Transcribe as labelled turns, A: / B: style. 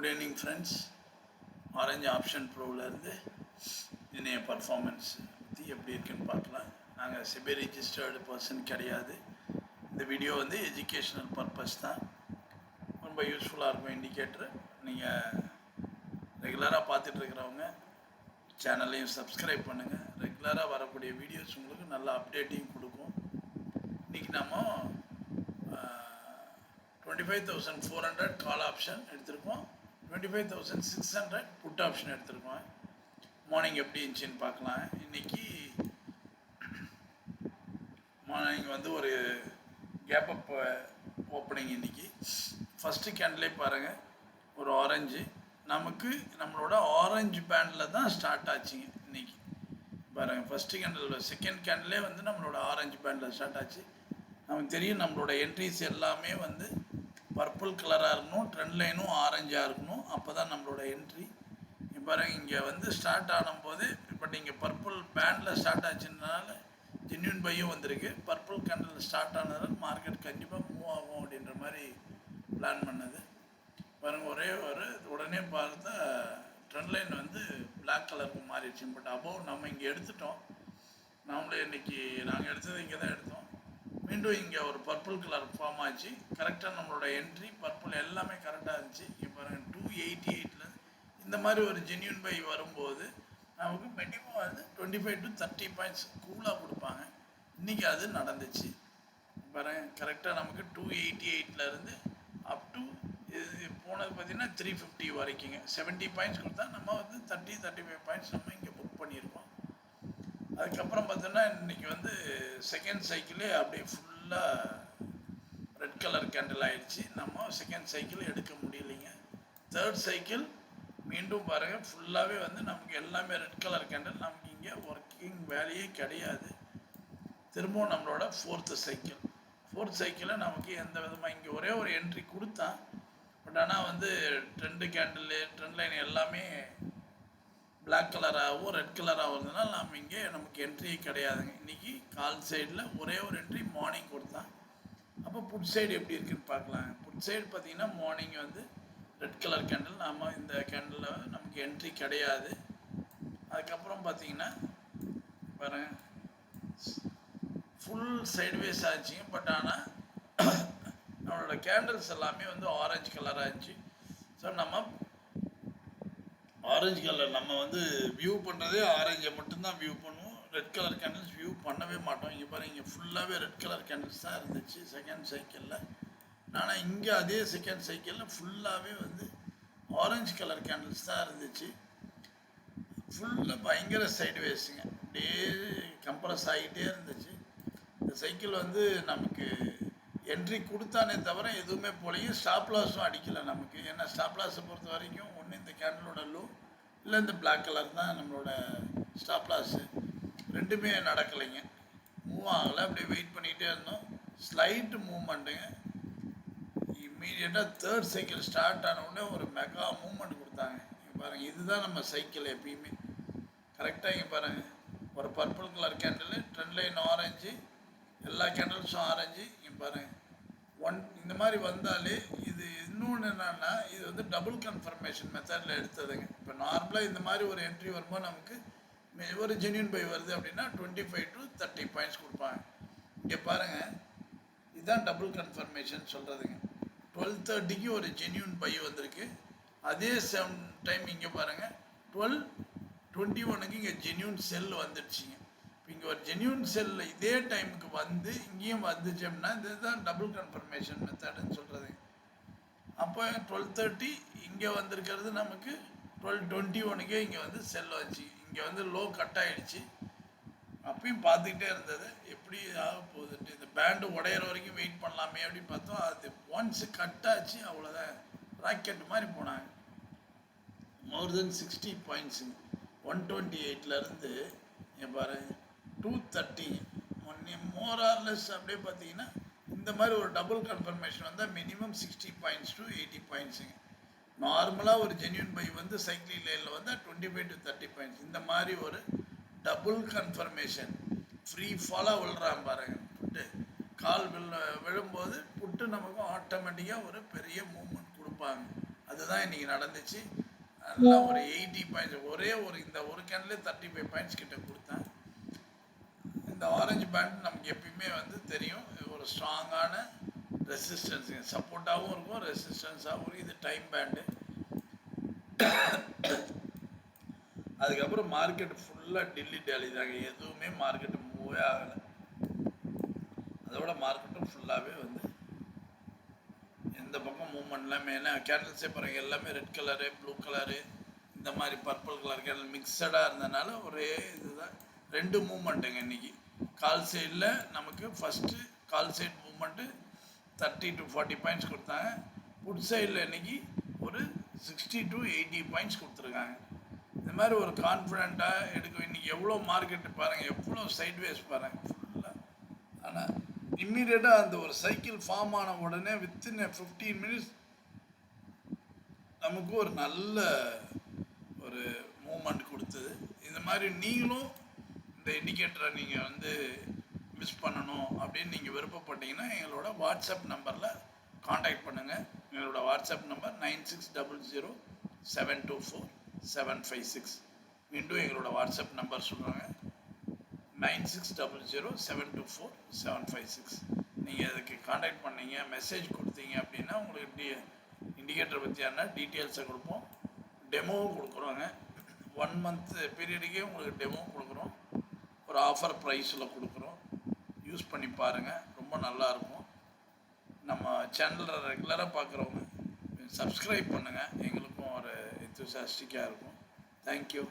A: Good evening friends. Orange option ப்ரோவிலேருந்து இன்றைய performance பற்றி எப்படி இருக்குன்னு பார்க்கலாம். நாங்கள் செபி ரிஜிஸ்டர்டு பர்சன் கிடையாது. இந்த வீடியோ வந்து எஜுகேஷ்னல் பர்பஸ் தான். ரொம்ப யூஸ்ஃபுல்லாக இருக்கும் இண்டிகேட்டர். நீங்கள் ரெகுலராக பார்த்துட்ருக்கிறவங்க சேனலையும் சப்ஸ்கிரைப் பண்ணுங்கள். ரெகுலராக வரக்கூடிய வீடியோஸ் உங்களுக்கு நல்ல அப்டேட்டையும் கொடுக்கும். இன்றைக்கி நம்ம 25,400 கால் ஆப்ஷன் எடுத்திருக்கோம். 25,600 புட் ஆப்ஷன் எடுத்திருக்கோம். மார்னிங் எப்படி இருந்துச்சுன்னு பார்க்கலாம். இன்றைக்கி மார்னிங் வந்து ஒரு கேப் அப் ஓப்பனிங். இன்றைக்கி ஃபஸ்ட்டு கேண்டிலே பாருங்கள், ஒரு ஆரஞ்சு நமக்கு நம்மளோட ஆரஞ்சு பேண்டில் தான் ஸ்டார்ட் ஆச்சுங்க. இன்றைக்கி பாருங்கள், ஃபஸ்ட்டு கேண்டில் செகண்ட் கேண்டிலே வந்து நம்மளோட ஆரஞ்சு பேண்டில் ஸ்டார்ட் ஆச்சு. நமக்கு தெரியும் நம்மளோட என்ட்ரிஸ் எல்லாமே வந்து பர்பிள் கலராக இருக்கணும், ட்ரெண்ட் லைனும் ஆரஞ்சாக இருக்கணும். அப்போ தான் நம்மளோட என்ட்ரி. பாருங்கள், இங்கே வந்து ஸ்டார்ட் ஆனும்போது இப்போ நீங்கள் பர்பிள் பேண்டில் ஸ்டார்ட் ஆச்சுனால ஜென்யூன் பையும் வந்திருக்கு. பர்பிள் கேண்டில் ஸ்டார்ட் ஆனதால் மார்க்கெட் கண்டிப்பாக மூவ் ஆகும் அப்படின்ற மாதிரி பிளான் பண்ணது. பாருங்கள், ஒரே ஒரு உடனே பார்த்தா ட்ரெண்ட் லைன் வந்து பிளாக் கலருக்கு மாறிடுச்சு. பட் அபோவ் நம்ம இங்கே எடுத்துட்டோம். நாமளே இன்றைக்கி நாங்கள் எடுத்தது இங்கே தான் எடுத்தோம். மீண்டும் இங்கே ஒரு பர்பிள் கலர் ஃபார்ம் ஆச்சு. கரெக்டாக நம்மளோட என்ட்ரி பர்பிள் எல்லாமே கரெக்டாக இருந்துச்சு. இப்போ பாருங்கள், 288 இந்த மாதிரி ஒரு ஜென்யூன் பை வரும்போது நமக்கு மினிமம் வந்து 25 to 30 பாயிண்ட்ஸ் கூலாக கொடுப்பாங்க. இன்றைக்கி அது நடந்துச்சு. பாருங்கள், கரெக்டாக நமக்கு 288 அப் டு இது போனது பார்த்திங்கன்னா 350 வரைக்குங்க. 70 பாயிண்ட்ஸ் கொடுத்தா நம்ம வந்து 30-35 பாயிண்ட்ஸ் நம்ம இங்கே புக் பண்ணியிருக்கோம். அதுக்கப்புறம் பார்த்தோன்னா இன்றைக்கி வந்து செகண்ட் சைக்கிளே அப்படியே ஃபுல்லாக ரெட் கலர் கேண்டில் ஆகிடுச்சு. நம்ம செகண்ட் சைக்கிள் எடுக்க முடியலைங்க. தேர்ட் சைக்கிள் மீண்டும் பாருங்கள், ஃபுல்லாகவே வந்து நமக்கு எல்லாமே ரெட் கலர் கேண்டில். நமக்கு இங்கே ஒர்க்கிங் வேலையே கிடையாது. திரும்பவும் நம்மளோட ஃபோர்த்து சைக்கிளில் நமக்கு எந்த விதமாக இங்கே ஒரே ஒரு என்ட்ரி கொடுத்தான். பட் ஆனால் வந்து ட்ரெண்ட் லைன் எல்லாமே பிளாக் கலராகவும் ரெட் கலராகவும் இருந்ததுனால நாம் இங்கே நமக்கு என்ட்ரியே கிடையாதுங்க. இன்றைக்கி கால் சைடில் ஒரே ஒரு என்ட்ரி மார்னிங் கொடுத்தான். அப்போ புட் சைடு எப்படி இருக்குதுன்னு பார்க்கலாம். புட் சைடு பார்த்திங்கன்னா மார்னிங் வந்து ரெட் கலர் கேண்டில். நாம் இந்த கேண்டிலில் நமக்கு என்ட்ரி கிடையாது. அதுக்கப்புறம் பார்த்திங்கன்னா பாருங்கள், ஃபுல் சைட்வேஸ் ஆச்சுங்க. பட் ஆனால் நம்மளோட கேண்டில்ஸ் எல்லாமே வந்து ஆரஞ்சு கலராக இருந்துச்சு. ஸோ நம்ம ஆரஞ்சு கலர் நம்ம வந்து வியூ பண்ணுறதே ஆரஞ்சை மட்டும்தான் வியூ பண்ணுவோம். ரெட் கலர் கேண்டில்ஸ் வியூ பண்ணவே மாட்டோம். இங்கே பாருங்கள், இங்கே ஃபுல்லாகவே ரெட் கலர் கேண்டில்ஸ் தான் இருந்துச்சு செகண்ட் சைக்கிளில். ஆனால் இங்கே அதே செகண்ட் சைக்கிளில் ஃபுல்லாகவே வந்து ஆரஞ்சு கலர் கேண்டில்ஸ் தான் இருந்துச்சு. ஃபுல்லாக பயங்கர சைட்வேஸுங்க, அப்படியே கம்ப்ரஸ் ஆகிட்டே இருந்துச்சு. இந்த சைக்கிள் வந்து நமக்கு என்ட்ரி கொடுத்தானே தவிர எதுவுமே போலையும் ஸ்டாப் லாஸும் அடிக்கலை நமக்கு. ஏன்னா ஸ்டாப் லாஸை பொறுத்த வரைக்கும் ஒன்று இந்த கேண்டிலோட லோ, இல்லை இந்த பிளாக் கலர் தான் நம்மளோட ஸ்டாப் லாஸு. ரெண்டுமே நடக்கலைங்க, மூவ் ஆகலை. அப்படியே வெயிட் பண்ணிகிட்டே இருந்தோம். ஸ்லைட்டு மூவ்மெண்ட்டுங்க. இம்மீடியட்டாக தேர்ட் சைக்கிள் ஸ்டார்ட் ஆனவுடனே ஒரு மெகா மூவ்மெண்ட் கொடுத்தாங்க. இங்கே பாருங்கள், இதுதான் நம்ம சைக்கிள் எப்பயுமே கரெக்டாக. இங்கே பாருங்கள், ஒரு purple colour candle, trend line orange, எல்லா கேண்டில்ஸும் ஆரஞ்சு. இங்கே பாருங்கள், இந்த மாதிரி வந்தாலே இது இன்னொன்று என்னன்னா, இது வந்து டபுள் கன்ஃபர்மேஷன் மெத்தடில் எடுத்ததுங்க. இப்போ நார்மலாக இந்த மாதிரி ஒரு என்ட்ரி வரும்போது நமக்கு ஒரு ஜென்யூன் பை வருது அப்படின்னா 25 to 30 பாயிண்ட்ஸ் கொடுப்பாங்க. இங்கே பாருங்கள், இதுதான் டபுள் கன்ஃபர்மேஷன் சொல்கிறதுங்க. 12:30 ஒரு ஜென்யூன் பை வந்திருக்கு. அதே சேம் டைம் இங்கே பாருங்கள், 12:21 இங்கே ஜென்யூன் செல் வந்துடுச்சிங்க. இங்கே ஒரு ஜென்யூன் செல் இதே டைமுக்கு வந்து இங்கேயும் வந்துச்சு அப்படின்னா இதுதான் டபுள் கன்ஃபர்மேஷன் மெத்தடுன்னு சொல்கிறது. அப்போ 12:30 இங்கே வந்திருக்கிறது நமக்கு 12:21 இங்கே வந்து செல் வச்சு இங்கே வந்து லோ கட் ஆகிடுச்சு. அப்பயும் பார்த்துக்கிட்டே இருந்தது எப்படி ஆக போகுதுன்ட்டு. இந்த பேண்டு உடையிற வரைக்கும் வெயிட் பண்ணலாமே அப்படின்னு பார்த்தோம். அது ஒன்ஸ் கட் ஆச்சு, அவ்வளோதான். ராக்கெட் மாதிரி போனாங்க. மோர் தென் 60 பாயிண்ட்ஸுங்க. 128லேருந்து இங்கே பாருங்கள் 230 மோர் ஆர் லெஸ். அப்படியே பார்த்தீங்கன்னா இந்த மாதிரி ஒரு டபுள் கன்ஃபர்மேஷன் வந்தால் மினிமம் 60 பாயிண்ட்ஸ் to 80 பாயிண்ட்ஸுங்க. நார்மலாக ஒரு ஜென்யூன் பை வந்து சைக்கிள் லைனில் வந்தால் 25 to 30 பாயிண்ட்ஸ். இந்த மாதிரி ஒரு டபுள் கன்ஃபர்மேஷன் ஃப்ரீ ஃபாலாக விழுறான் பாருங்கள். புட்டு கால் விழும்போது புட்டு நமக்கு ஆட்டோமேட்டிக்காக ஒரு பெரிய மூவ்மெண்ட் கொடுப்பாங்க. அதுதான் இன்றைக்கி நடந்துச்சு. நல்லா ஒரு 80 பாயிண்ட்ஸ் ஒரே இந்த ஒரு கேன்லேயே 35 பாயிண்ட்ஸ் கிட்ட கொடுத்தேன். இந்த ஆரஞ்சு பேண்ட் நமக்கு எப்பயுமே வந்து தெரியும், இது ஒரு ஸ்ட்ராங்கான ரெசிஸ்டன்ஸுங்க, சப்போர்ட்டாகவும் இருக்கும், ரெசிஸ்டன்ஸாகவும் இருக்கும். இது டைம் பேண்டு. அதுக்கப்புறம் மார்க்கெட் ஃபுல்லாக டில்லி டேலி தாங்க, எதுவுமே மார்க்கெட்டு மூவே ஆகலை. அதோட மார்க்கெட்டும் ஃபுல்லாகவே வந்து எந்த பக்கம் மூவ்மெண்ட்லாம் மெயினாக கேண்டில்ஸே பாருங்கள், எல்லாமே ரெட் கலரு, ப்ளூ கலரு, இந்த மாதிரி பர்பிள் கலர் கேண்டில் மிக்சடாக இருந்ததுனால ஒரே இதுதான். 2 மூவ்மெண்ட்டுங்க இன்றைக்கி. கால் சைடில் நமக்கு first call side movement 30 to 40 points கொடுத்தாங்க. புட் சைடில் இன்றைக்கி ஒரு 60 to 80 பாயிண்ட்ஸ் கொடுத்துருக்காங்க. இந்த மாதிரி ஒரு கான்ஃபிடெண்ட்டாக எடுக்கும். இன்றைக்கி எவ்வளோ மார்க்கெட்டு பாருங்கள், எவ்வளோ சைட்வேஸ் பாருங்கள் ஃபுல்லாக. ஆனால் இம்மீடியட்டாக அந்த ஒரு சைக்கிள் ஃபார்ம் ஆன உடனே வித்தின் 15 மினிட்ஸ் நமக்கு ஒரு நல்ல ஒரு மூமெண்ட் கொடுத்தது. இந்த மாதிரி நீங்களும் இந்த இண்டிகேட்டரை நீங்கள் வந்து மிஸ் பண்ணணும் அப்படின்னு நீங்கள் விருப்பப்பட்டீங்கன்னா எங்களோட வாட்ஸ்அப் நம்பரில் காண்டாக்ட் பண்ணுங்கள். எங்களோட வாட்ஸ்அப் நம்பர் 9600724756. மீண்டும் எங்களோட வாட்ஸ்அப் நம்பர் சொல்கிறாங்க, 9600724756. நீங்கள் அதுக்கு காண்டாக்ட் பண்ணீங்க, மெசேஜ் கொடுத்தீங்க அப்படின்னா உங்களுக்கு இண்டிகேட்டரை பற்றியான டீட்டெயில்ஸை கொடுப்போம். டெமோவும் கொடுக்குறோங்க. 1 month பீரியடுக்கே உங்களுக்கு டெமோவும் கொடுக்குறோம். ஒரு ஆஃபர் ப்ரைஸில் கொடுக்குறோம். யூஸ் பண்ணி பாருங்கள், ரொம்ப நல்லாயிருக்கும். நம்ம சேனலில் ரெகுலராக பார்க்குறவங்க சப்ஸ்கிரைப் பண்ணுங்கள், எங்களுக்கும் ஒரு எந்தூசியாஸ்டிக்காக இருக்கும். தேங்க்யூ.